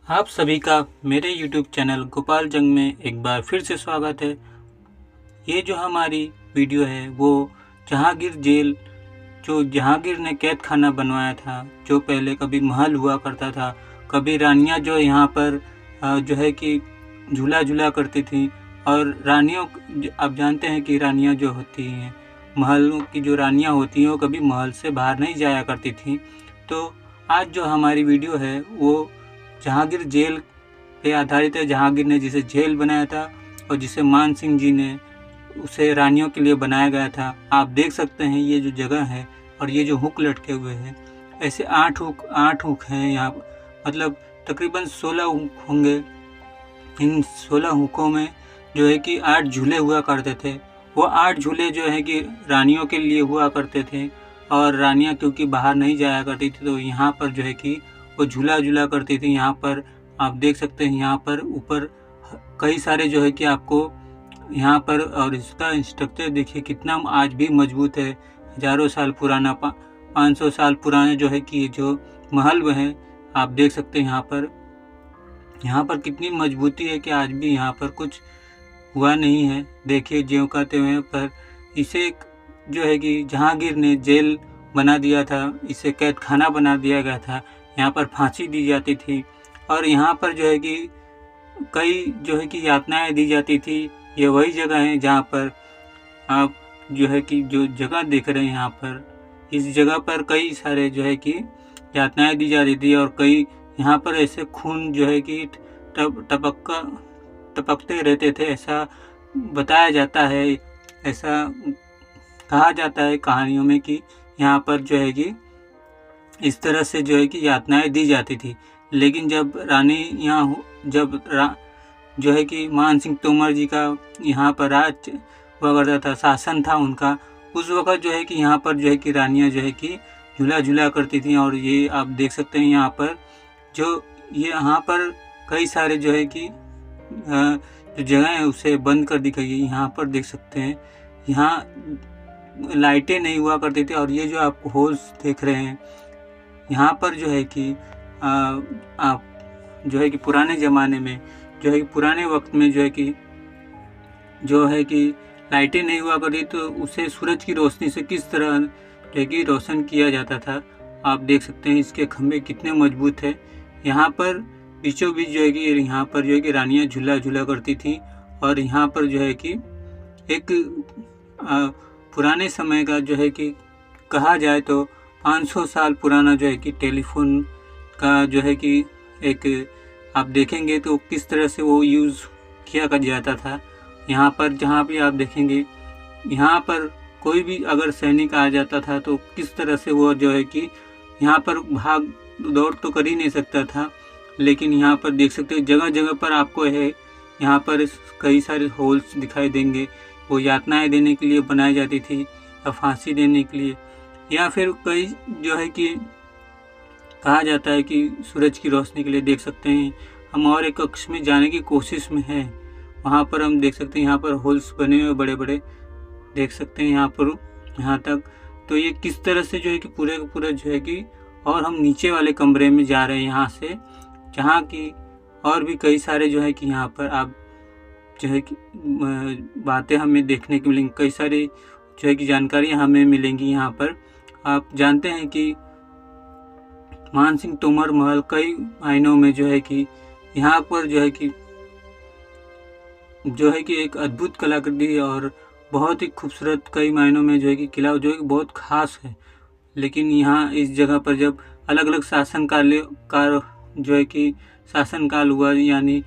आप सभी का मेरे YouTube चैनल गोपाल जंग में एक बार फिर से स्वागत है। ये जो हमारी वीडियो है वो जहांगीर जेल, जो जहांगीर ने कैद खाना बनवाया था, जो पहले कभी महल हुआ करता था, कभी रानियां जो यहाँ पर जो है कि झूला झूला करती थी। और रानियों, आप जानते हैं कि रानियां जो होती हैं, महलों की जो रानियां होती हैं, वो कभी महल से बाहर नहीं जाया करती थी। तो आज जो हमारी वीडियो है वो जहांगीर जेल पे आधारित है। जहांगीर ने जिसे जेल बनाया था और जिसे मान सिंह जी ने उसे रानियों के लिए बनाया गया था। आप देख सकते हैं ये जो जगह है और ये जो हुक लटके हुए हैं, ऐसे 8 हुक हैं यहाँ, मतलब तकरीबन 16 हुक होंगे। इन 16 हुकों में जो है कि 8 झूले हुआ करते थे। वो 8 झूले जो है कि रानियों के लिए हुआ करते थे, और रानियां क्योंकि बाहर नहीं जाया करती थी तो यहाँ पर जो है कि वो झूला झूला करती थी। यहाँ पर आप देख सकते हैं, यहाँ पर ऊपर कई सारे जो है कि आपको यहाँ पर, और इसका स्ट्रक्चर देखिए कितना आज भी मजबूत है। हजारों साल पुराना, 500 साल पुराने जो है कि जो महल वह है, आप देख सकते हैं यहाँ पर कितनी मजबूती है कि आज भी यहाँ पर कुछ हुआ नहीं है। देखिए ज्यों का त्यों, पर इसे जो है कि जहांगीर ने जेल बना दिया था, इसे कैद खाना बना दिया गया था। यहाँ पर फांसी दी जाती थी और यहाँ पर जो है कि कई जो है कि यातनाएं दी जाती थी। ये वही जगह है जहाँ पर आप जो है कि जो जगह देख रहे हैं, यहाँ पर इस जगह पर कई सारे जो है कि यातनाएं दी जाती थी, और कई यहाँ पर ऐसे खून जो है कि टपकते रहते थे, ऐसा बताया जाता है। ऐसा कहा जाता है कहानियों में कि यहाँ पर जो है कि इस तरह से जो है कि यातनाएं दी जाती थी। लेकिन जब रानी यहाँ जो है कि मान सिंह तोमर जी का यहाँ पर राज हुआ करता था, शासन था उनका, उस वक़्त जो है कि यहाँ पर जो है कि रानियाँ जो है कि झूला झूला करती थी। और ये आप देख सकते हैं यहाँ पर जो ये यहाँ पर कई सारे जो है कि जो जगह है उसे बंद कर दी गई है। यहाँ पर देख सकते हैं, यहाँ लाइटें नहीं हुआ करती थी। और ये जो आप होल्स देख रहे हैं, यहाँ पर जो है कि आप जो है कि पुराने ज़माने में जो है कि पुराने वक्त में जो है कि लाइटें नहीं हुआ करती, तो उसे सूरज की रोशनी से किस तरह जो है कि रोशन किया जाता था। आप देख सकते हैं इसके खंभे कितने मजबूत है। यहाँ पर बीचों बीच जो है कि यहाँ पर जो है कि रानियाँ झूला झूला करती थी। और यहाँ पर जो है कि एक पुराने समय का जो है कि कहा जाए तो 500 साल पुराना जो है कि टेलीफोन का जो है कि एक आप देखेंगे तो किस तरह से वो यूज़ किया जाता था। यहाँ पर जहाँ भी आप देखेंगे, यहाँ पर कोई भी अगर सैनिक आ जाता था तो किस तरह से वो जो है कि यहाँ पर भाग दौड़ तो कर ही नहीं सकता था। लेकिन यहाँ पर देख सकते हैं जगह जगह पर आपको है, यहाँ पर कई सारे होल्स दिखाई देंगे। वो यातनाएं देने के लिए बनाई जाती थी, या फांसी देने के लिए, या फिर कई जो है कि कहा जाता है कि सूरज की रोशनी के लिए। देख सकते हैं हम और एक कक्ष में जाने की कोशिश में हैं, वहाँ पर हम देख सकते हैं यहाँ पर होल्स बने हुए बड़े बड़े, देख सकते हैं यहाँ पर यहाँ तक। तो ये किस तरह से जो है कि पूरे का पूरा जो है कि, और हम नीचे वाले कमरे में जा रहे हैं यहाँ से, जहाँ की और भी कई सारे जो है कि यहाँ पर आप जो है कि बातें हमें देखने को मिलेंगी, कई सारी जो है कि जानकारी हमें मिलेंगी। यहाँ पर आप जानते हैं कि मान सिंह तोमर महल कई मायनों में जो है कि यहाँ पर जो है कि एक अद्भुत कलाकृति और बहुत ही खूबसूरत कई मायनों में जो है कि किला जो है कि बहुत खास है। लेकिन यहाँ इस जगह पर जब अलग अलग शासनकाल जो है कि शासनकाल हुआ, यानी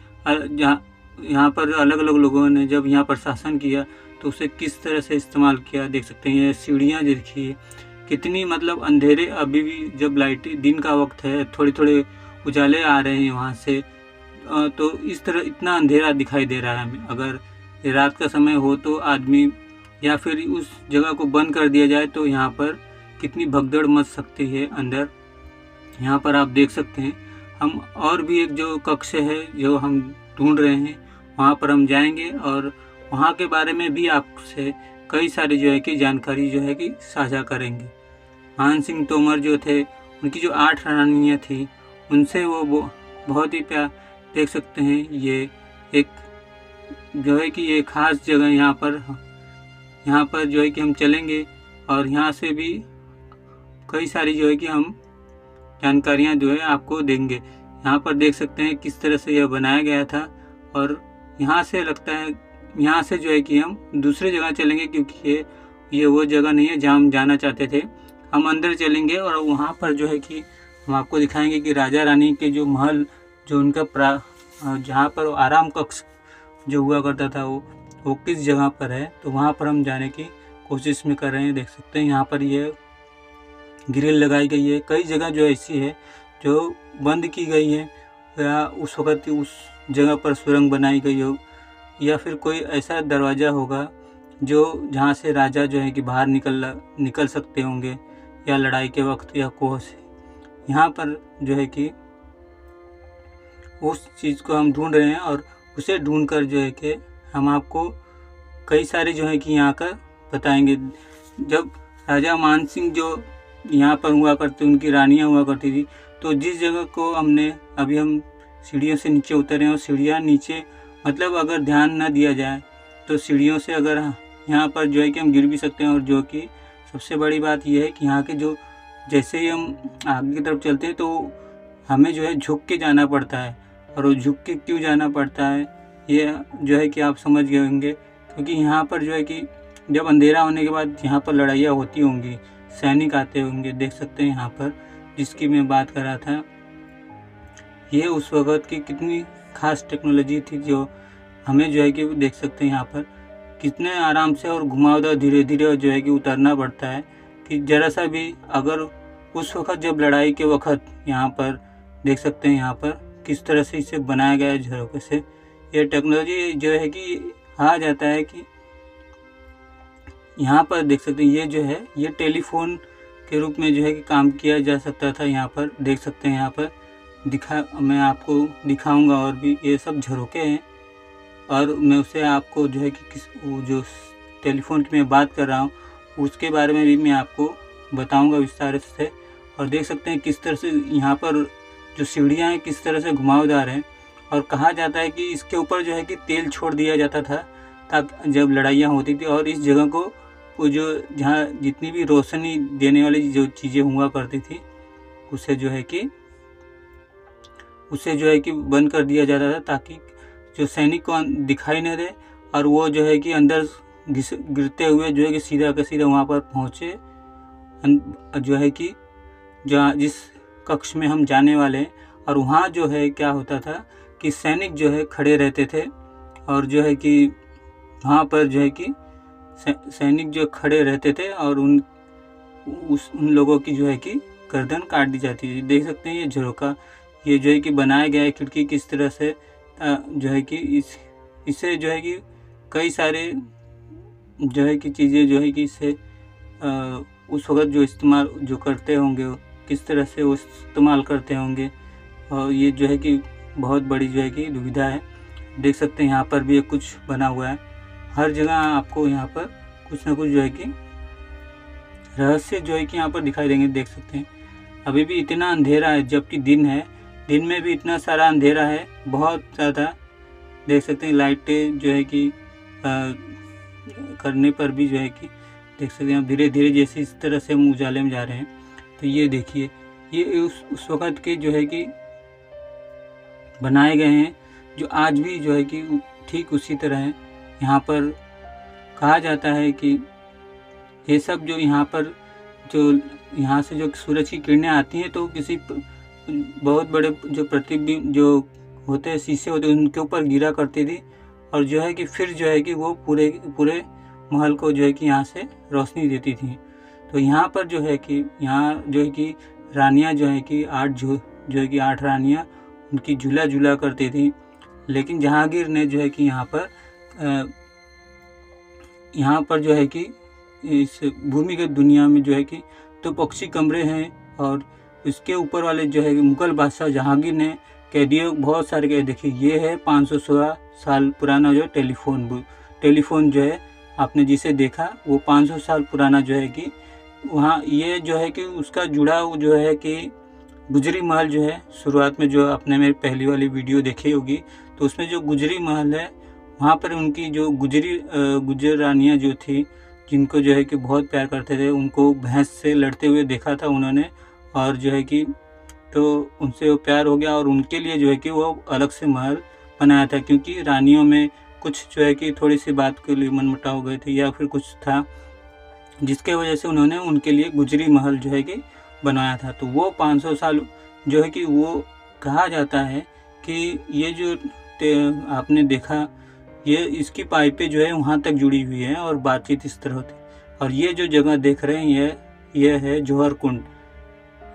यहाँ पर अलग अलग लोगों ने जब यहाँ पर शासन किया तो उसे किस तरह से इस्तेमाल किया। देख सकते हैं सीढ़ियाँ देखिए कितनी, मतलब अंधेरे अभी भी, जब लाइट दिन का वक्त है, थोड़े थोड़े उजाले आ रहे हैं वहाँ से, तो इस तरह इतना अंधेरा दिखाई दे रहा है हमें। अगर रात का समय हो तो आदमी, या फिर उस जगह को बंद कर दिया जाए तो यहाँ पर कितनी भगदड़ मच सकती है अंदर। यहाँ पर आप देख सकते हैं हम और भी एक जो कक्ष है जो हम ढूंढ रहे हैं, वहाँ पर हम जाएंगे और वहाँ के बारे में भी आपसे कई सारी जो है कि जानकारी जो है कि साझा करेंगे। मान सिंह तोमर जो थे, उनकी जो 8 रानियाँ थी, उनसे वो बहुत ही प्यार देख सकते हैं। ये एक जो है कि ये ख़ास जगह यहाँ पर जो है कि हम चलेंगे और यहाँ से भी कई सारी जो है कि हम जानकारियाँ जो है आपको देंगे। यहाँ पर देख सकते हैं किस तरह से यह बनाया गया था और यहाँ से लगता है यहाँ से जो है कि हम दूसरी जगह चलेंगे, क्योंकि ये वो जगह नहीं है जहाँ हम जाना चाहते थे। हम अंदर चलेंगे और वहाँ पर जो है कि हम आपको दिखाएंगे कि राजा रानी के जो महल, जो उनका जहाँ पर आराम कक्ष जो हुआ करता था वो किस जगह पर है, तो वहाँ पर हम जाने की कोशिश में कर रहे हैं। देख सकते हैं यहाँ पर ये ग्रिल लगाई गई है। कई जगह जो ऐसी है जो बंद की गई है, या उस वक़्त उस जगह पर सुरंग बनाई गई हो, या फिर कोई ऐसा दरवाज़ा होगा जो जहाँ से राजा जो है कि बाहर निकल सकते होंगे, या लड़ाई के वक्त या कोह से। यहाँ पर जो है कि उस चीज़ को हम ढूंढ रहे हैं और उसे ढूंढकर जो है कि हम आपको कई सारे जो है कि यहाँ का बताएंगे। जब राजा मान सिंह जो यहाँ पर हुआ करते, उनकी रानियाँ हुआ करती थी, तो जिस जगह को हम सीढ़ियों से नीचे उतरे और सीढ़ियाँ नीचे, मतलब अगर ध्यान न दिया जाए तो सीढ़ियों से अगर यहाँ पर जो है कि हम गिर भी सकते हैं। और जो कि सबसे बड़ी बात यह है कि यहाँ के जो जैसे ही हम आगे की तरफ चलते हैं तो हमें जो है झुक के जाना पड़ता है। और वो झुक के क्यों जाना पड़ता है ये जो है कि आप समझ गए होंगे, क्योंकि यहाँ पर जो है कि जब अंधेरा होने के बाद यहाँ पर लड़ाइयाँ होती होंगी, सैनिक आते होंगे। देख सकते हैं यहाँ पर जिसकी मैं बात कर रहा था, ये उस वक़्त की कितनी ख़ास टेक्नोलॉजी थी जो हमें जो है कि देख सकते हैं यहाँ पर कितने आराम से और घुमावदार धीरे धीरे जो है कि उतरना पड़ता है, कि ज़रा सा भी अगर उस वक़्त जब लड़ाई के वक़्त यहाँ पर देख सकते हैं यहाँ पर किस तरह से इसे बनाया गया है झरोखे से। ये टेक्नोलॉजी जो है कि कहा जाता है कि यहाँ पर देख सकते हैं ये जो है ये टेलीफोन के रूप में जो है कि काम किया जा सकता था। यहाँ पर देख सकते हैं, यहाँ पर मैं आपको दिखाऊंगा और भी ये सब झरोखे हैं, और मैं उसे आपको जो है कि वो जो टेलीफोन की मैं बात कर रहा हूँ उसके बारे में भी मैं आपको बताऊंगा विस्तार से। और देख सकते हैं किस तरह से यहाँ पर जो सीढ़ियाँ हैं किस तरह से घुमावदार हैं, और कहा जाता है कि इसके ऊपर जो है कि तेल छोड़ दिया जाता था ताकि जब लड़ाइयाँ होती थी, और इस जगह को वो जो जहाँ जितनी भी रोशनी देने वाली जो चीज़ें हुआ करती थी उसे जो है कि बंद कर दिया जाता था, ताकि जो सैनिक को दिखाई न दे और वो जो है कि अंदर गिरते हुए जो है कि सीधा का सीधा वहाँ पर पहुँचे, जो है कि जहाँ जिस कक्ष में हम जाने वाले हैं। और वहाँ जो है क्या होता था कि सैनिक जो है खड़े रहते थे, और जो है कि वहाँ पर जो है कि सैनिक जो खड़े रहते थे और उन लोगों की जो है कि गर्दन काट दी जाती थी। देख सकते हैं ये झरोखा ये जो है कि बनाया गया है, खिड़की किस तरह से जो है कि इससे जो है कि कई सारे जो है कि चीज़ें जो है कि इससे उस वक़्त जो इस्तेमाल जो करते होंगे किस तरह से वो इस्तेमाल करते होंगे, और ये जो है कि बहुत बड़ी जो है कि दुविधा है। देख सकते हैं यहाँ पर भी कुछ बना हुआ है, हर जगह आपको यहाँ पर कुछ ना कुछ जो है कि रहस्य जो है कि यहाँ पर दिखाई देंगे। देख सकते हैं अभी भी इतना अंधेरा है, जबकि दिन है, दिन में भी इतना सारा अंधेरा है, बहुत ज़्यादा। देख सकते हैं लाइटें जो है कि करने पर भी जो है कि देख सकते हैं धीरे धीरे जैसे इस तरह से हम उजाले में जा रहे हैं। तो ये देखिए ये उस वक़्त के जो है कि बनाए गए हैं, जो आज भी जो है कि ठीक उसी तरह है। यहाँ पर कहा जाता है कि ये सब जो यहाँ पर जो यहाँ से जो सूरज की किरणें आती हैं तो किसी बहुत बड़े जो प्रतिबिंब जो होते हैं शीशे होते हैं उनके ऊपर गिरा करती थी, और जो है कि फिर जो है कि वो पूरे महल को जो है कि यहाँ से रोशनी देती थी। तो यहाँ पर जो है कि यहाँ जो है कि रानियाँ जो है कि 8 रानियाँ उनकी झूला करती थी। लेकिन जहांगीर ने जो है कि यहाँ पर जो है कि इस भूमिगत दुनिया में जो है कि तो पक्षी कमरे हैं, और इसके ऊपर वाले जो है मुगल बादशाह जहांगीर ने कैदियों बहुत सारे कैद देखिए। ये है 516 साल पुराना जो टेलीफोन जो है आपने जिसे देखा वो 500 साल पुराना जो है कि वहाँ ये जो है कि उसका जुड़ा जो है कि गुजरी महल जो है, शुरुआत में जो आपने मेरी पहली वाली वीडियो देखी होगी, तो उसमें जो गुजरी महल है वहाँ पर उनकी जो गुजर रानियाँ जो थी, जिनको जो है कि बहुत प्यार करते थे, उनको भैंस से लड़ते हुए देखा था उन्होंने, और जो है कि तो उनसे वो प्यार हो गया और उनके लिए जो है कि वो अलग से महल बनाया था, क्योंकि रानियों में कुछ जो है कि थोड़ी सी बात के लिए मनमुटाव हो गए थे या फिर कुछ था, जिसके वजह से उन्होंने उनके लिए गुजरी महल जो है कि बनाया था। तो वो 500 साल जो है कि वो कहा जाता है कि ये जो आपने देखा, ये इसकी पाइपें जो है वहाँ तक जुड़ी हुई हैं और बातचीत इस तरह होती है। और ये जो जगह देख रहे हैं ये है जौहर कुंड।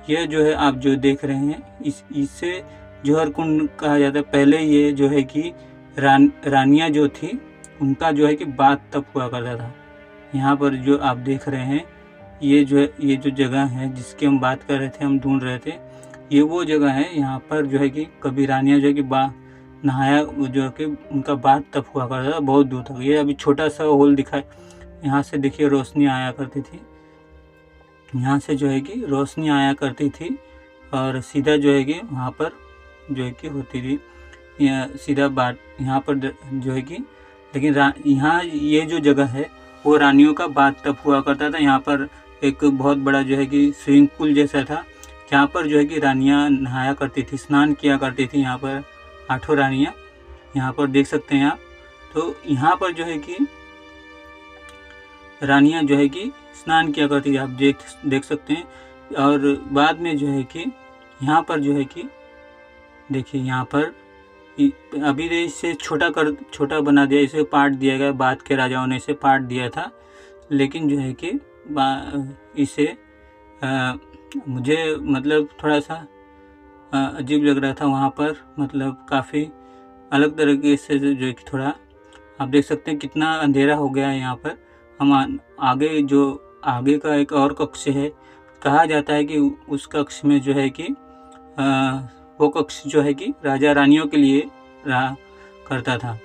ये जो है आप जो देख रहे हैं इसे जौहर कुंड कहा जाता है। पहले ये जो है कि रानियाँ जो थी उनका जो है कि बात तब हुआ करता था। यहाँ पर जो आप देख रहे हैं ये जो जगह है जिसकी हम बात कर रहे थे, हम ढूंढ रहे थे, ये वो जगह है। यहाँ पर जो है कि कभी रानियाँ जो है कि नहाया जो है कि उनका बात तब हुआ करता था बहुत दूर तक। ये अभी छोटा सा होल दिखाए, यहाँ से देखिए रोशनी आया करती थी, यहाँ से जो है कि रोशनी आया करती थी और सीधा जो है कि वहाँ पर जो है कि होती थी सीधा बात यहाँ पर जो है कि। लेकिन यहाँ ये जो जगह है वो रानियों का बात तब हुआ करता था। यहाँ पर एक बहुत बड़ा जो है कि स्विमिंग पूल जैसा था, जहाँ पर जो है कि रानियाँ नहाया करती थी, स्नान किया करती थी। यहाँ पर 8 रानियाँ यहाँ पर देख सकते हैं आप। तो यहाँ पर जो है कि रानियाँ जो है कि स्नान किया करती थी, आप देख सकते हैं। और बाद में जो है कि यहाँ पर जो है कि देखिए, यहाँ पर अभी इसे छोटा बना दिया, इसे पाट दिया गया, बाद के राजाओं ने इसे पाट दिया था। लेकिन जो है कि इसे मुझे मतलब थोड़ा सा अजीब लग रहा था वहाँ पर, मतलब काफ़ी अलग तरीके से जो है कि थोड़ा आप देख सकते हैं कितना अंधेरा हो गया है। यहाँ पर हम आगे का एक और कक्ष है, कहा जाता है कि उस कक्ष में जो है कि वो कक्ष जो है कि राजा रानियों के लिए रहा करता था।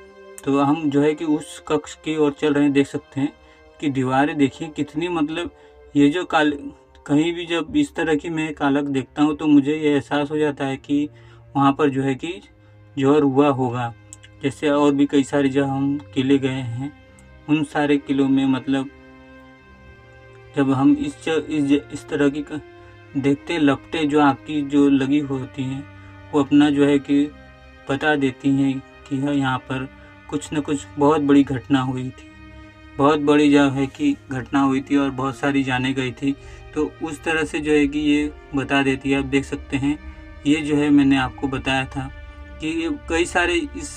तो हम जो है कि उस कक्ष की ओर चल रहे हैं, देख सकते हैं कि दीवारें देखिए कितनी, मतलब ये जो कहीं भी जब इस तरह की मैं कालक देखता हूँ तो मुझे ये एहसास हो जाता है कि वहाँ पर जो है कि जौहर हुआ होगा। जैसे और भी कई सारे जब हम किले गए हैं, उन सारे किलों में मतलब जब हम इस तरह की देखते, लपटें जो आँख की जो लगी होती हैं वो अपना जो है कि बता देती हैं कि यहाँ पर कुछ न कुछ बहुत बड़ी घटना हुई थी, बहुत बड़ी जो है कि घटना हुई थी और बहुत सारी जाने गई थी। तो उस तरह से जो है कि ये बता देती है। आप देख सकते हैं ये जो है मैंने आपको बताया था कि ये कई सारे इस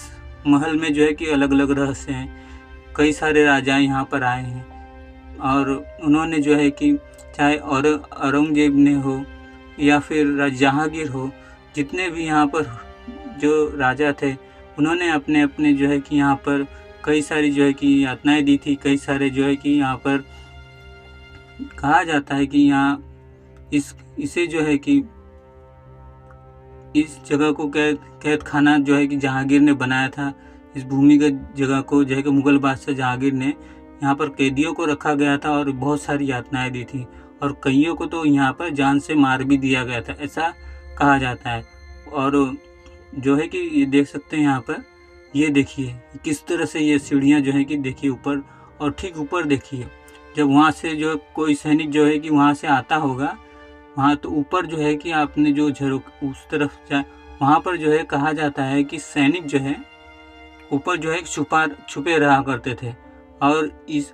महल में जो है कि अलग अलग रहस्य हैं। कई सारे राजा यहाँ पर आए हैं और उन्होंने जो है कि चाहे औरंगजेब ने हो या फिर जहांगीर हो, जितने भी यहाँ पर जो राजा थे उन्होंने अपने अपने जो है कि यहाँ पर कई सारी जो है कि यातनाएं दी थी। कई सारे जो है कि यहाँ पर कहा जाता है कि यहाँ इसे जो है कि इस जगह को कैद खाना जो है कि जहांगीर ने बनाया था। इस भूमिगत जगह को जो है कि मुगल बादशाह जहांगीर ने यहाँ पर कैदियों को रखा गया था और बहुत सारी यातनाएं दी थी और कईयों को तो यहाँ पर जान से मार भी दिया गया था, ऐसा कहा जाता है। और जो है कि ये देख सकते हैं यहाँ पर, ये देखिए किस तरह से ये सीढ़ियाँ जो है कि देखिए ऊपर, और ठीक ऊपर देखिए जब वहाँ से जो कोई सैनिक जो है कि वहाँ से आता होगा, वहाँ तो ऊपर जो है कि आपने जो झरोख उस तरफ जाए, वहाँ पर जो है कहा जाता है कि सैनिक जो है ऊपर जो है छुपे रहा करते थे। और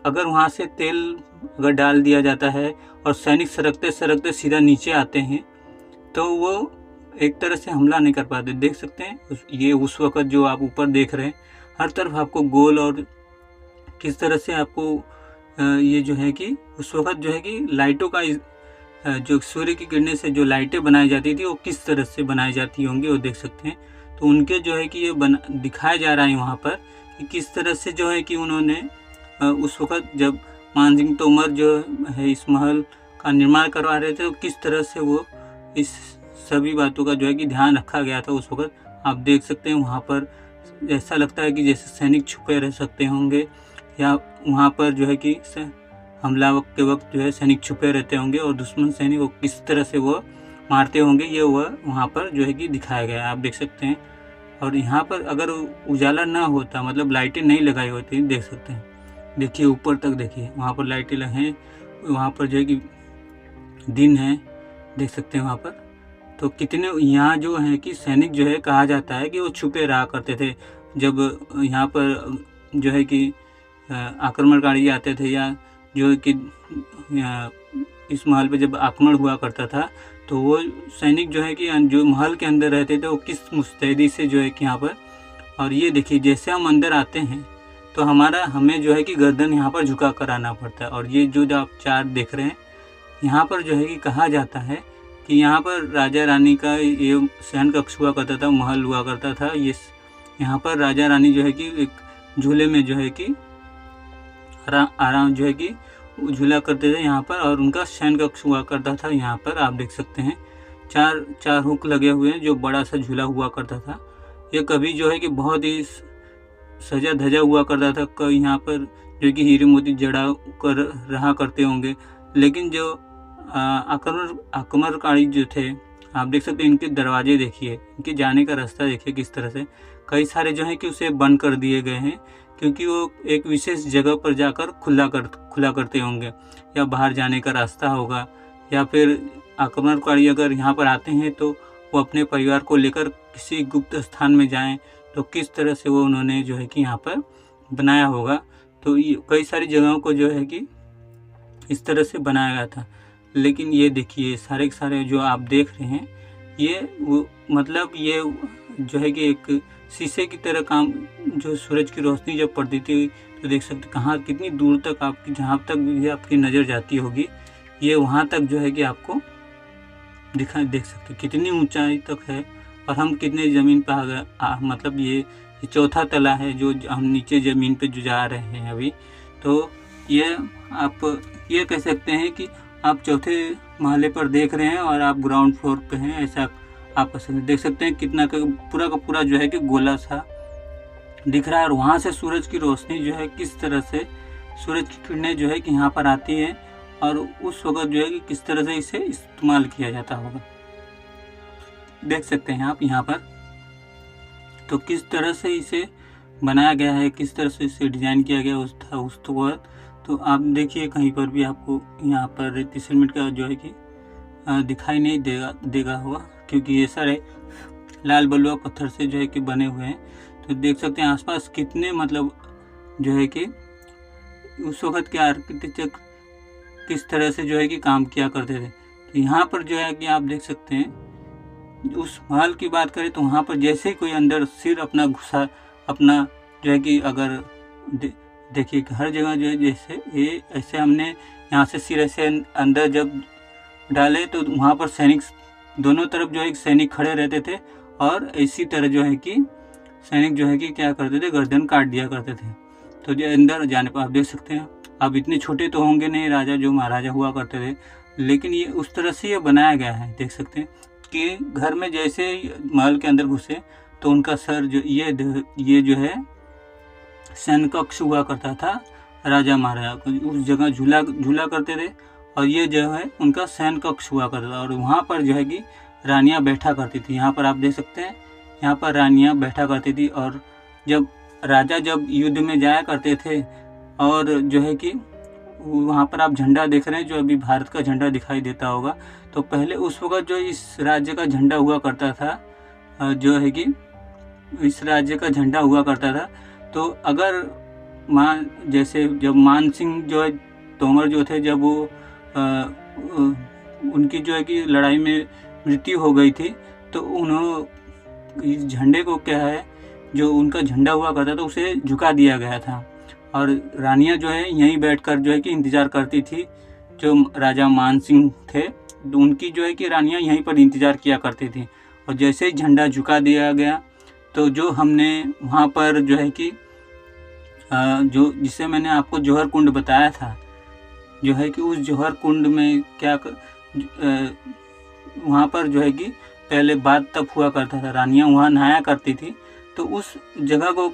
अगर वहाँ से तेल अगर डाल दिया जाता है और सैनिक सरकते सरकते सीधा नीचे आते हैं तो वो एक तरह से हमला नहीं कर पाते। देख सकते हैं ये उस वक़्त जो आप ऊपर देख रहे हैं, हर तरफ आपको गोल, और किस तरह से आपको ये जो है कि उस वक़्त जो है कि लाइटों का जो सूर्य की किरणें से जो लाइटें बनाई जाती थी वो किस तरह से बनाई जाती होंगी वो देख सकते हैं। तो उनके जो है कि ये दिखाया जा रहा है वहाँ पर कि किस तरह से जो है कि उन्होंने उस वक़्त जब मान सिंह तोमर जो है इस महल का निर्माण करवा रहे थे, तो किस तरह से वो इस सभी बातों का जो है कि ध्यान रखा गया था उस वक़्त। आप देख सकते हैं वहाँ पर ऐसा लगता है कि जैसे सैनिक छुपे रह सकते होंगे, या वहाँ पर जो है कि हमला के वक्त जो है सैनिक छुपे रहते होंगे और दुश्मन सैनिक को किस तरह से वो मारते होंगे, ये वह वहाँ पर जो है कि दिखाया गया है, आप देख सकते हैं। और यहाँ पर अगर उजाला ना होता, मतलब लाइटें नहीं लगाई होती, देख सकते हैं, देखिए ऊपर तक देखिए, वहाँ पर लाइटें हैं, वहाँ पर जो है कि दिन है, देख सकते हैं वहाँ पर। तो कितने यहाँ जो है कि सैनिक जो है, कहा जाता है कि वो छुपे रहा करते थे जब यहाँ पर जो है कि आक्रमणकारी आते थे, या जो कि इस महल पे जब आक्रमण हुआ करता था, तो वो सैनिक जो है कि जो महल के अंदर रहते थे, वो किस मुस्तैदी से जो है कि यहाँ पर। और ये देखिए, जैसे हम अंदर आते हैं तो हमें जो है कि गर्दन यहाँ पर झुका कर आना पड़ता है। और ये जो आप चार्ट देख रहे हैं, यहाँ पर जो है कि कहा जाता है कि यहाँ पर राजा रानी का ये शयन कक्ष हुआ करता था, महल हुआ करता था। ये यहाँ पर राजा रानी जो है कि एक झूले में जो है कि आराम जो है कि झूला करते थे यहाँ पर, और उनका शयन कक्ष हुआ करता था। यहाँ पर आप देख सकते हैं चार हुक लगे हुए हैं, जो बड़ा सा झूला हुआ करता था। ये कभी जो है कि बहुत ही सजा धजा हुआ करता था, कभी यहाँ पर जो कि हीरे मोती जड़ा कर रहा करते होंगे। लेकिन जो आक्रमणकारी जो थे, आप देख सकते हैं, इनके दरवाजे देखिए, इनके जाने का रास्ता देखिए किस तरह से कई सारे जो है कि उसे बंद कर दिए गए हैं, क्योंकि वो एक विशेष जगह पर जाकर खुला करते होंगे, या बाहर जाने का रास्ता होगा, या फिर आक्रमणकारी अगर यहाँ पर आते हैं तो वो अपने परिवार को लेकर किसी गुप्त स्थान में जाएं, तो किस तरह से वो उन्होंने जो है कि यहाँ पर बनाया होगा। तो ये कई सारी जगहों को जो है कि इस तरह से बनाया गया था। लेकिन ये देखिए, सारे के सारे जो आप देख रहे हैं, ये वो मतलब ये जो है कि एक शीशे की तरह काम, जो सूरज की रोशनी जब पड़ती थी तो देख सकते कहाँ कितनी दूर तक आपकी, जहाँ तक भी आपकी नज़र जाती होगी, ये वहाँ तक जो है कि आपको देख सकते कितनी ऊंचाई तक है। और हम कितने ज़मीन पर आ गए, मतलब ये चौथा तला है जो हम नीचे ज़मीन पे जो जा रहे हैं अभी। तो ये आप ये कह सकते हैं कि आप चौथे महले पर देख रहे हैं और आप ग्राउंड फ्लोर पे हैं, ऐसा आप देख सकते हैं। कितना का पूरा जो है कि गोला सा दिख रहा है। और वहाँ से सूरज की रोशनी जो है किस तरह से, सूरज की किरणें जो है कि यहाँ पर आती है, और उस वक्त जो है कि किस तरह से इसे इस्तेमाल किया जाता होगा, देख सकते हैं आप यहाँ पर। तो किस तरह से इसे बनाया गया है, किस तरह से इसे डिज़ाइन किया गया उस वक्त। तो आप देखिए, कहीं पर भी आपको यहाँ पर रेती सीमेंट का जो है कि दिखाई नहीं देगा होगा, क्योंकि ये सारे लाल बलुआ पत्थर से जो है कि बने हुए हैं। तो देख सकते हैं आसपास कितने, मतलब जो है कि उस वक्त के आर्किटेक्चर किस तरह से जो है कि काम किया करते थे। तो यहाँ पर जो है कि आप देख सकते हैं, उस महल की बात करें तो वहाँ पर जैसे ही कोई अंदर सिर अपना घुसा, अपना जो है कि अगर देखिए हर जगह जो है, जैसे ये ऐसे हमने यहाँ से सिर ऐसे अंदर जब डाले तो वहाँ पर सैनिक दोनों तरफ जो है सैनिक खड़े रहते थे, और इसी तरह जो है कि सैनिक जो है कि क्या करते थे, गर्दन काट दिया करते थे। तो जो अंदर जाने पर आप देख सकते हैं, अब इतने छोटे तो होंगे नहीं राजा, जो महाराजा हुआ करते थे, लेकिन ये उस तरह से ये बनाया गया है। देख सकते हैं कि घर में जैसे महल के अंदर घुसे तो उनका सर जो ये जो है शयन कक्ष हुआ करता था राजा महाराजा को, उस जगह झूला करते थे, और ये जो है उनका शयन कक्ष हुआ करता था। और वहाँ पर जो है कि रानियाँ बैठा करती थी। यहाँ पर आप देख सकते हैं, यहाँ पर रानियाँ बैठा करती थी। और जब राजा जब युद्ध में जाया करते थे, और जो है कि वहाँ पर आप झंडा देख रहे हैं, जो अभी भारत का झंडा दिखाई देता होगा, तो पहले उस वक्त जो इस राज्य का झंडा हुआ करता था, जो है कि इस राज्य का झंडा हुआ करता था। तो अगर जैसे जब मान सिंह जो है तोमर जो थे, जब वो उनकी जो है कि लड़ाई में मृत्यु हो गई थी, तो उन्होंने इस झंडे को क्या है, जो उनका झंडा हुआ करता था, उसे झुका दिया गया था। और रानियां जो है यहीं बैठकर जो है कि इंतज़ार करती थी। जो राजा मान सिंह थे, तो उनकी जो है कि रानियां यहीं पर इंतज़ार किया करती थी। और जैसे ही झंडा झुका दिया गया, तो जो हमने वहाँ पर जो है कि जो जिसे मैंने आपको जौहर कुंड बताया था, जो है कि उस जौहर कुंड में क्या वहाँ पर जो है कि पहले बाथ टब हुआ करता था, रानियाँ वहाँ नहाया करती थी। तो उस जगह को,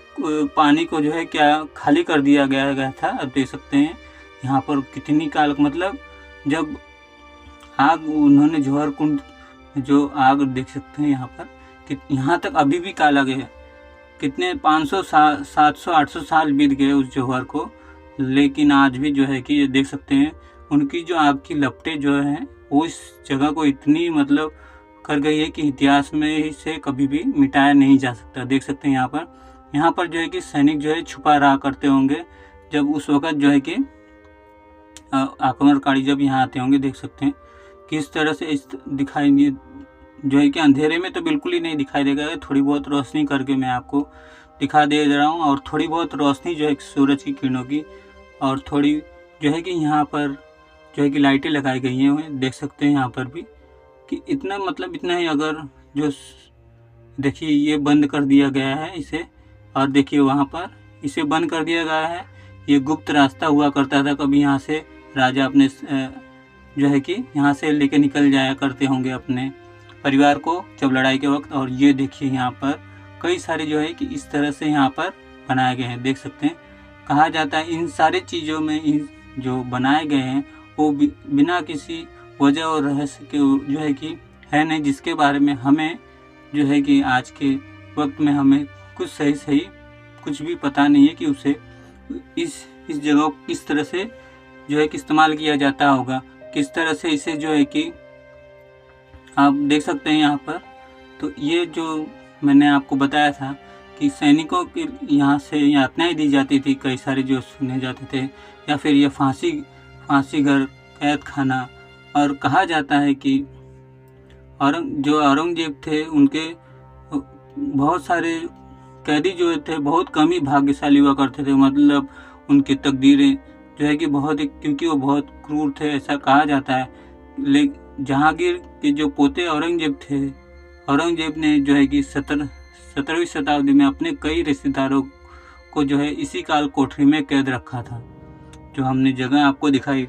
पानी को जो है क्या खाली कर दिया गया था। अब देख सकते हैं यहाँ पर कितनी काल, मतलब जब आग उन्होंने जौहर कुंड जो आग देख सकते हैं यहाँ पर कि यहाँ तक अभी भी काला गया है। कितने 500 साल 700 800 साल बीत गए उस जौहर को, लेकिन आज भी जो है कि ये देख सकते हैं उनकी जो आग की लपटें जो हैं वो इस जगह को इतनी मतलब कर गई है कि इतिहास में इसे कभी भी मिटाया नहीं जा सकता। देख सकते हैं यहाँ पर जो है कि सैनिक जो है छुपा रहा करते होंगे जब उस वक़्त जो है कि आक्रमणकारी जब यहाँ आते होंगे। देख सकते हैं किस तरह से इस दिखाई नहीं जो है कि अंधेरे में तो बिल्कुल ही नहीं दिखाई देगा, थोड़ी बहुत रोशनी करके मैं आपको दिखा दे रहा हूँ। और थोड़ी बहुत रोशनी जो है सूरज की किरणों की, और थोड़ी जो है कि यहाँ पर जो है कि लाइटें लगाई गई हैं। देख सकते हैं यहाँ पर भी कि इतना मतलब इतना ही, अगर जो देखिए ये बंद कर दिया गया है इसे, और देखिए वहाँ पर इसे बंद कर दिया गया है। ये गुप्त रास्ता हुआ करता था, कभी यहाँ से राजा अपने जो है कि यहाँ से लेके निकल जाया करते होंगे अपने परिवार को जब लड़ाई के वक्त। और ये देखिए यहाँ पर कई सारे जो है कि इस तरह से यहाँ पर बनाए गए हैं। देख सकते हैं कहा जाता है इन सारे चीज़ों में इन जो बनाए गए हैं वो बिना किसी वजह और रहस्य के जो है कि है नहीं, जिसके बारे में हमें जो है कि आज के वक्त में हमें कुछ सही कुछ भी पता नहीं है कि उसे इस जगह को किस तरह से जो है कि इस्तेमाल किया जाता होगा, किस तरह से इसे जो है कि आप देख सकते हैं यहाँ पर। तो ये जो मैंने आपको बताया था कि सैनिकों के यहाँ से यातनाएं दी जाती थी, कई सारे जो सुने जाते थे, या फिर ये फांसी घर, कैद खाना। और कहा जाता है कि जो औरंगजेब थे उनके बहुत सारे कैदी जो थे बहुत कम ही भाग्यशाली हुआ करते थे, मतलब उनकी तकदीरें जो है कि बहुत ही, क्योंकि वो बहुत क्रूर थे ऐसा कहा जाता है। लेकिन जहांगीर के जो पोते औरंगजेब थे, औरंगजेब ने जो है कि 17वीं शताब्दी में अपने कई रिश्तेदारों को जो है इसी काल कोठरी में कैद रखा था। जो हमने जगह आपको दिखाई,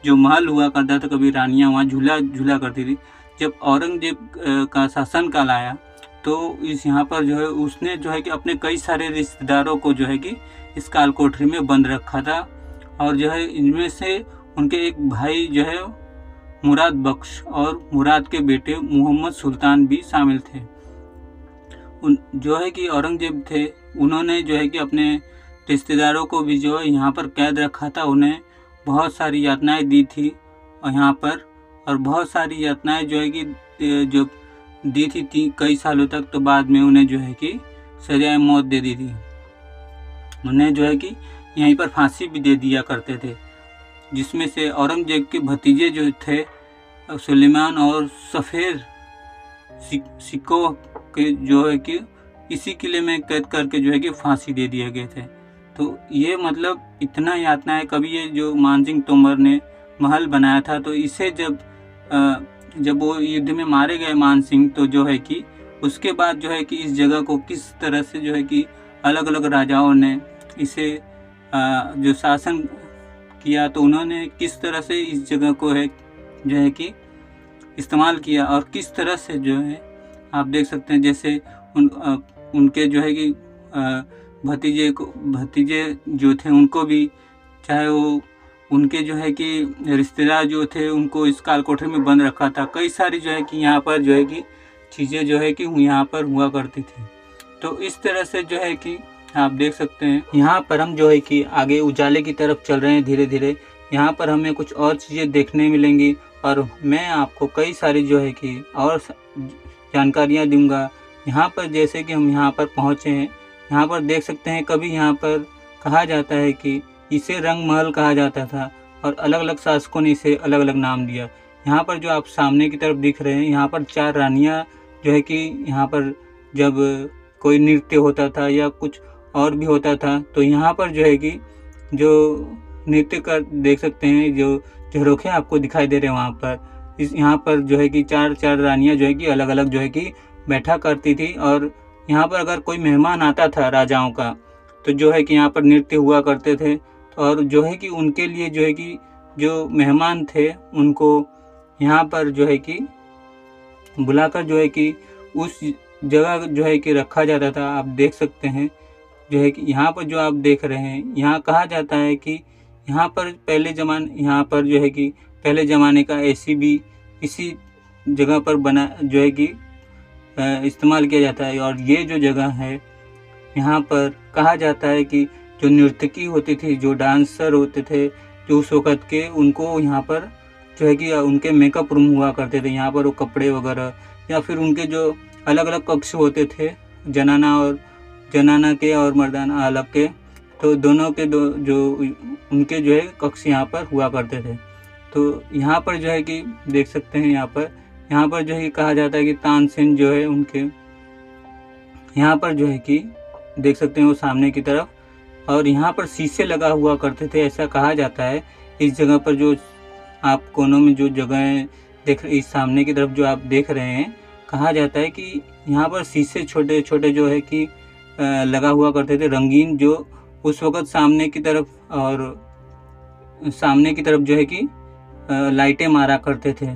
जो महल हुआ करता था, कभी रानियां वहाँ झूला करती थी। जब औरंगजेब का शासन काल आया तो इस यहाँ पर जो है उसने जो है कि अपने कई सारे रिश्तेदारों को जो है कि इस काल कोठरी में बंद रखा था। और जो है इनमें से उनके एक भाई जो है मुराद बख्श और मुराद के बेटे मोहम्मद सुल्तान भी शामिल थे। जो है कि औरंगजेब थे उन्होंने जो है कि अपने रिश्तेदारों को भी जो है यहाँ पर कैद रखा था, उन्हें बहुत सारी यातनाएं दी थी और यहाँ पर, और बहुत सारी यातनाएं जो है कि जो दी थी कई सालों तक। तो बाद में उन्हें जो है कि सजाए मौत दे दी थी, उन्हें जो है कि यहीं पर फांसी भी दे दिया करते थे। जिसमें से औरंगजेब के भतीजे जो थे सुलेमान और सफ़ेर सिक्कों के जो है कि इसी किले में कैद करके जो है कि फांसी दे दिए गए थे। तो ये मतलब इतना यातना है। कभी ये जो मानसिंह तोमर ने महल बनाया था, तो इसे जब वो युद्ध में मारे गए मानसिंह, तो जो है कि उसके बाद जो है कि इस जगह को किस तरह से जो है कि अलग अलग राजाओं ने इसे जो शासन किया, तो उन्होंने किस तरह से इस जगह को है जो है कि इस्तेमाल किया, और किस तरह से जो है आप देख सकते हैं जैसे उनके जो है कि भतीजे जो थे उनको भी, चाहे वो उनके जो है कि रिश्तेदार जो थे उनको इस काल कोठरी में बंद रखा था। कई सारी जो है कि यहाँ पर जो है कि चीज़ें जो है कि यहाँ पर हुआ करती थी। तो इस तरह से जो है कि आप देख सकते हैं यहाँ पर हम जो है कि आगे उजाले की तरफ चल रहे हैं धीरे धीरे। यहाँ पर हमें कुछ और चीज़ें देखने मिलेंगी और मैं आपको कई सारी जो है कि और जानकारियाँ दूंगा। यहाँ पर जैसे कि हम यहाँ पर पहुँचे हैं, यहाँ पर देख सकते हैं कभी यहाँ पर कहा जाता है कि इसे रंग महल कहा जाता था और अलग अलग शासकों ने इसे अलग अलग नाम दिया। यहाँ पर जो आप सामने की तरफ दिख रहे हैं, यहाँ पर 4 रानियाँ जो है कि यहाँ पर जब कोई नृत्य होता था या कुछ और भी होता था, तो यहाँ पर जो है कि जो नृत्य कर देख सकते हैं, जो झरोखे आपको दिखाई दे रहे हैं वहाँ पर, यहाँ पर जो है कि 4 रानियाँ जो है कि अलग अलग जो है कि बैठा करती थी। और यहाँ पर अगर कोई मेहमान आता था राजाओं का, तो जो है कि यहाँ पर नृत्य हुआ करते थे। और जो है कि उनके लिए जो है कि जो मेहमान थे उनको यहाँ पर जो है कि बुलाकर जो है कि उस जगह जो है कि रखा जाता था। आप देख सकते हैं जो है कि यहाँ पर जो आप देख रहे हैं, यहाँ कहा जाता है कि यहाँ पर पहले ज़माने का एसी भी इसी जगह पर बना जो है कि इस्तेमाल किया जाता है। और ये जो जगह है, यहाँ पर कहा जाता है कि जो नर्तकी होती थी, जो डांसर होते थे जो उस वक़्त के, उनको यहाँ पर जो है कि उनके मेकअप रूम हुआ करते थे। यहाँ पर वो कपड़े वगैरह या फिर उनके जो अलग-अलग कक्ष होते थे, जनाना के और मर्दाना अलग के, तो दोनों के जो उनके जो है कक्ष यहाँ पर हुआ करते थे। तो यहाँ पर जो है कि देख सकते हैं, यहाँ पर जो है कहा जाता है कि तानसेन जो है उनके यहाँ पर जो है कि देख सकते हैं वो सामने की तरफ, और यहाँ पर शीशे लगा हुआ करते थे, ऐसा कहा जाता है। इस जगह पर जो आप कोनों में जो जगह इस सामने की तरफ जो आप देख रहे हैं, कहा जाता है कि यहाँ पर शीशे छोटे छोटे जो है कि लगा हुआ करते थे, रंगीन, जो उस वक़्त सामने की तरफ जो है कि लाइटें मारा करते थे।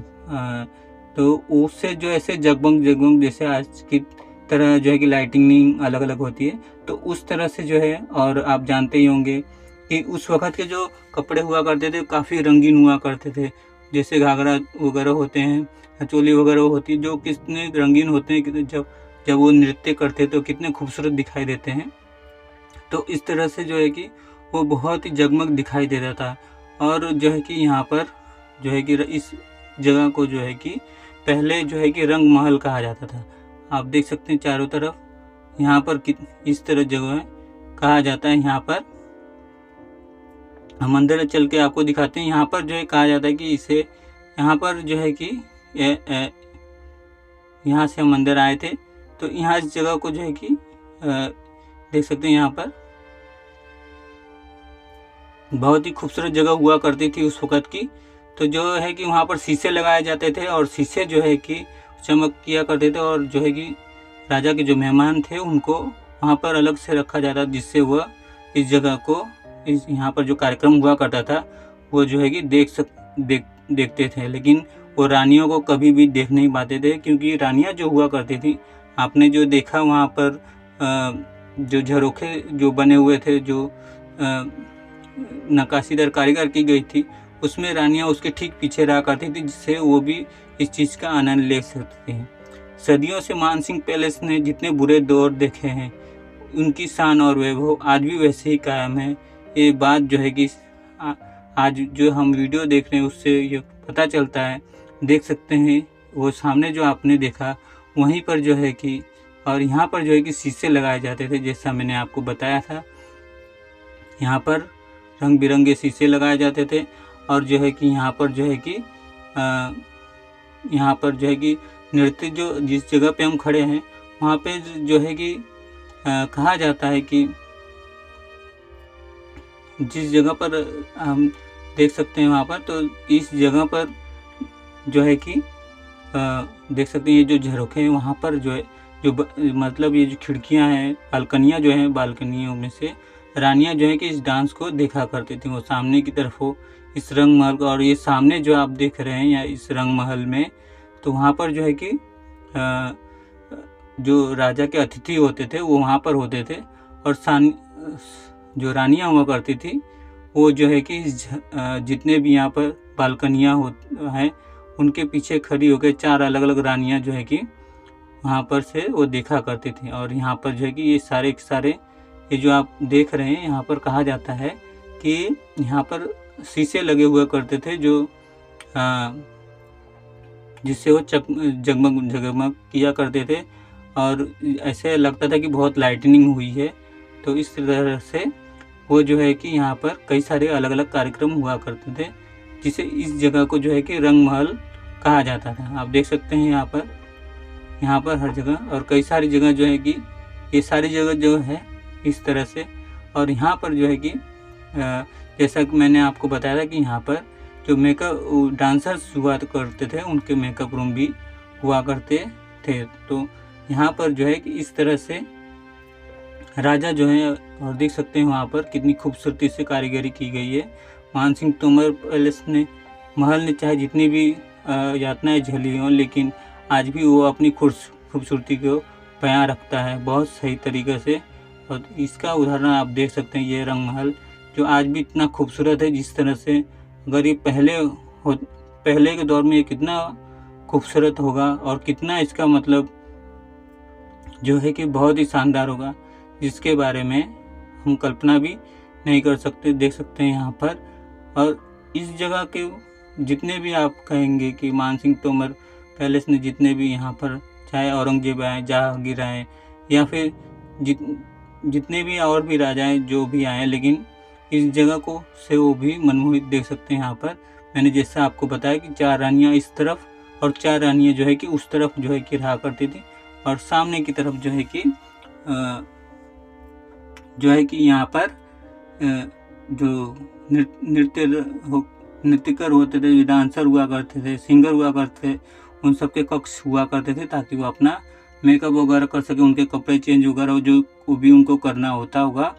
तो उससे जो ऐसे जगमग जैसे आज की तरह जो है कि लाइटिंग अलग अलग होती है, तो उस तरह से जो है। और आप जानते ही होंगे कि उस वक़्त के जो कपड़े हुआ करते थे काफ़ी रंगीन हुआ करते थे, जैसे घाघरा वगैरह होते हैं, चोली वगैरह होती है, जो कितने रंगीन होते हैं कि जब वो नृत्य करते तो कितने खूबसूरत दिखाई देते हैं। तो इस तरह से जो है कि वो बहुत ही जगमग दिखाई देता था। और जो है कि यहाँ पर जो है कि इस जगह को जो है कि पहले जो है कि रंग महल कहा जाता था। आप देख सकते हैं चारों तरफ यहाँ पर इस तरह जगह कहा जाता है। यहाँ पर हम अंदर चल के आपको दिखाते हैं। यहाँ पर जो है कहा जाता है कि इसे यहाँ पर जो है कि यहाँ से हम अंदर आए थे, तो यहाँ इस जगह को जो है कि देख सकते हैं, यहाँ पर बहुत ही खूबसूरत जगह हुआ करती थी उस वक़्त की। तो जो है कि वहाँ पर शीशे लगाए जाते थे और शीशे जो है कि चमक किया करते थे, और जो है कि राजा के जो मेहमान थे उनको वहाँ पर अलग से रखा जाता, जिससे वह इस जगह को यहाँ पर जो कार्यक्रम हुआ करता था वो जो है कि देखते थे। लेकिन वो रानियों को कभी भी देख नहीं पाते थे, क्योंकि रानियाँ जो हुआ करती थी, आपने जो देखा वहाँ पर जो झरोखे जो बने हुए थे, जो नक्काशीदार कारीगर की गई थी, उसमें रानियाँ उसके ठीक पीछे रहा करती थी, जिससे वो भी इस चीज़ का आनंद ले सकती हैं। सदियों से मानसिंह पैलेस ने जितने बुरे दौर देखे हैं, उनकी शान और वैभव आज भी वैसे ही कायम है। ये बात जो है कि आज जो हम वीडियो देख रहे हैं उससे ये पता चलता है। देख सकते हैं वो सामने जो आपने देखा वहीं पर जो है कि, और यहाँ पर जो है कि शीशे लगाए जाते थे, जैसा मैंने आपको बताया था। यहाँ पर रंग बिरंगे शीशे लगाए जाते थे, और जो है कि यहाँ पर जो है कि नृत्य जो जिस जगह पे हम खड़े हैं वहाँ पे जो है कि कहा जाता है कि जिस जगह पर हम देख सकते हैं वहाँ पर, तो इस जगह पर जो है कि देख सकते हैं ये जो झरोखे हैं वहाँ पर जो है मतलब ये जो खिड़कियाँ हैं, बालकनियाँ जो हैं, बालकनियों में से रानियाँ जो है कि इस डांस को देखा करती थी। वो सामने की तरफ हो इस रंग महल, और ये सामने जो आप देख रहे हैं या इस रंग महल में, तो वहाँ पर जो है कि जो राजा के अतिथि होते थे वो वहाँ पर होते थे, और जो रानियाँ हुआ करती थी वो जो है कि जितने भी यहाँ पर बालकनियाँ हैं उनके पीछे खड़ी होकर 4 अलग अलग रानियाँ जो है कि वहाँ पर से वो देखा करती थी। और यहाँ पर जो है कि ये सारे के सारे ये जो आप देख रहे हैं, यहाँ पर कहा जाता है कि यहाँ पर शीशे लगे हुए करते थे, जो जिससे वो जगमग किया करते थे, और ऐसे लगता था कि बहुत लाइटनिंग हुई है। तो इस तरह से वो जो है कि यहाँ पर कई सारे अलग अलग कार्यक्रम हुआ करते थे, जिसे इस जगह को जो है कि रंग महल कहा जाता था। आप देख सकते हैं यहाँ पर हर जगह, और कई सारी जगह जो है कि ये सारी जगह जो है इस तरह से। और यहाँ पर जो है कि जैसा कि मैंने आपको बताया था कि यहाँ पर जो मेकअप डांसर्स हुआ करते थे उनके मेकअप रूम भी हुआ करते थे। तो यहाँ पर जो है कि इस तरह से राजा जो है, और देख सकते हैं वहाँ पर कितनी खूबसूरती से कारीगरी की गई है। मानसिंह तोमर पैलेस ने महल ने चाहे जितनी भी यातनाएं झेली हों, लेकिन आज भी वो अपनी खूबसूरती को बयां रखता है बहुत सही तरीके से। और इसका उदाहरण आप देख सकते हैं, ये रंग महल जो आज भी इतना खूबसूरत है। जिस तरह से अगर ये पहले के दौर में ये कितना खूबसूरत होगा और कितना इसका मतलब जो है कि बहुत ही शानदार होगा, जिसके बारे में हम कल्पना भी नहीं कर सकते। देख सकते हैं यहाँ पर। और इस जगह के जितने भी आप कहेंगे कि मानसिंह तोमर पैलेस ने जितने भी यहाँ पर, चाहे औरंगजेब आए, जहांगीर आए, या फिर जितने भी और भी राजाएं जो भी आए, लेकिन इस जगह को से वो भी मनमोहित देख सकते हैं। यहाँ पर मैंने जैसा आपको बताया कि 4 रानियाँ इस तरफ और 4 रानियाँ जो है कि उस तरफ जो है कि रहा करती थी, और सामने की तरफ जो है कि यहाँ पर जो नृत्यकर होते थे, डांसर हुआ करते थे, सिंगर हुआ करते थे, उन सब के कक्ष हुआ करते थे, ताकि वो अपना मेकअप वगैरह कर सके, उनके कपड़े चेंज वगैरह जो वो भी उनको करना होता होगा,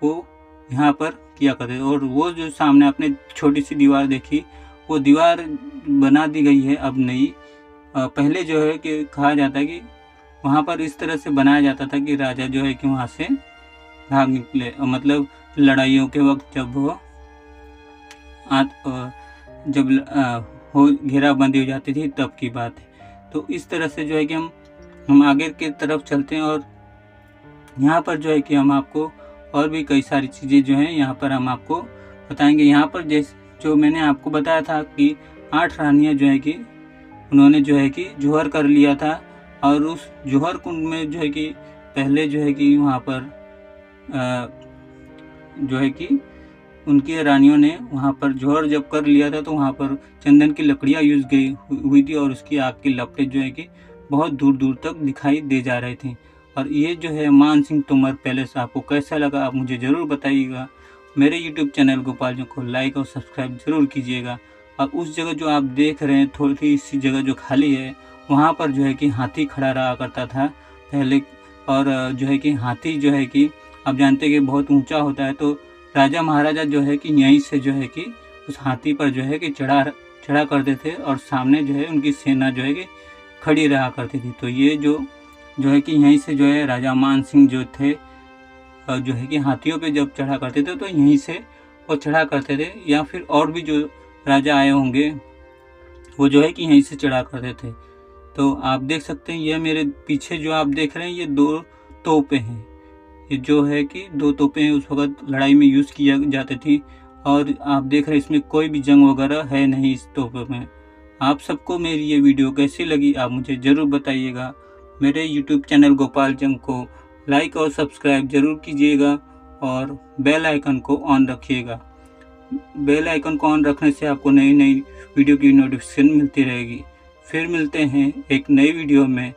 वो यहाँ पर किया करते थे। और वो जो सामने आपने छोटी सी दीवार देखी, वो दीवार बना दी गई है अब नई। पहले जो है कि कहा जाता है कि वहाँ पर इस तरह से बनाया जाता था कि राजा जो है कि वहाँ से भाग निकले, मतलब लड़ाइयों के वक्त जब घेराबंदी हो जाती थी तब की बात है। तो इस तरह से जो है कि हम आगे की तरफ चलते हैं, और यहाँ पर जो है कि हम आपको और भी कई सारी चीज़ें जो हैं यहाँ पर हम आपको बताएंगे। यहाँ पर जो मैंने आपको बताया था कि 8 रानियाँ जो है कि उन्होंने जो है कि जौहर कर लिया था, और उस जौहर कुंड में जो है कि पहले जो है कि वहाँ पर जो है कि उनकी रानियों ने वहाँ पर जौहर जब कर लिया था, तो वहाँ पर चंदन की लकड़ियाँ यूज़ हुई थी, और उसकी आग की लपटें जो है कि बहुत दूर दूर तक दिखाई दे जा रहे थे। और ये जो है मानसिंह तोमर पैलेस आपको कैसा लगा, आप मुझे ज़रूर बताइएगा। मेरे यूट्यूब चैनल गोपाल जंग को लाइक और सब्सक्राइब ज़रूर कीजिएगा। और उस जगह जो आप देख रहे हैं, थोड़ी सी जगह जो खाली है, वहाँ पर जो है कि हाथी खड़ा रहा करता था पहले। और जो है कि हाथी जो है कि आप जानते हैं कि बहुत ऊंचा होता है, तो राजा महाराजा जो है कि यहीं से जो है कि उस हाथी पर जो है कि चढ़ा करते थे, और सामने जो है उनकी सेना जो है कि खड़ी रहा करती थी। तो ये जो है कि यहीं से जो है राजा मानसिंह जो थे, जो है कि हाथियों पे जब चढ़ा करते थे तो यहीं से वो चढ़ा करते थे, या फिर और भी जो राजा आए होंगे वो जो है कि यहीं से चढ़ा करते थे। तो आप देख सकते हैं, ये मेरे पीछे जो आप देख रहे हैं, ये 2 तोपें हैं। ये जो है कि 2 तोपें उस वक्त लड़ाई में यूज़ किया जाती थी, और आप देख रहे हैं इसमें कोई भी जंग वगैरह है नहीं इस तोपों में। आप सबको मेरी ये वीडियो कैसी लगी आप मुझे ज़रूर बताइएगा। मेरे यूट्यूब चैनल गोपाल जंग को लाइक और सब्सक्राइब ज़रूर कीजिएगा, और बेल आइकन को ऑन रखिएगा। बेल आइकन को ऑन रखने से आपको नई नई वीडियो की नोटिफिकेशन मिलती रहेगी। फिर मिलते हैं एक नई वीडियो में।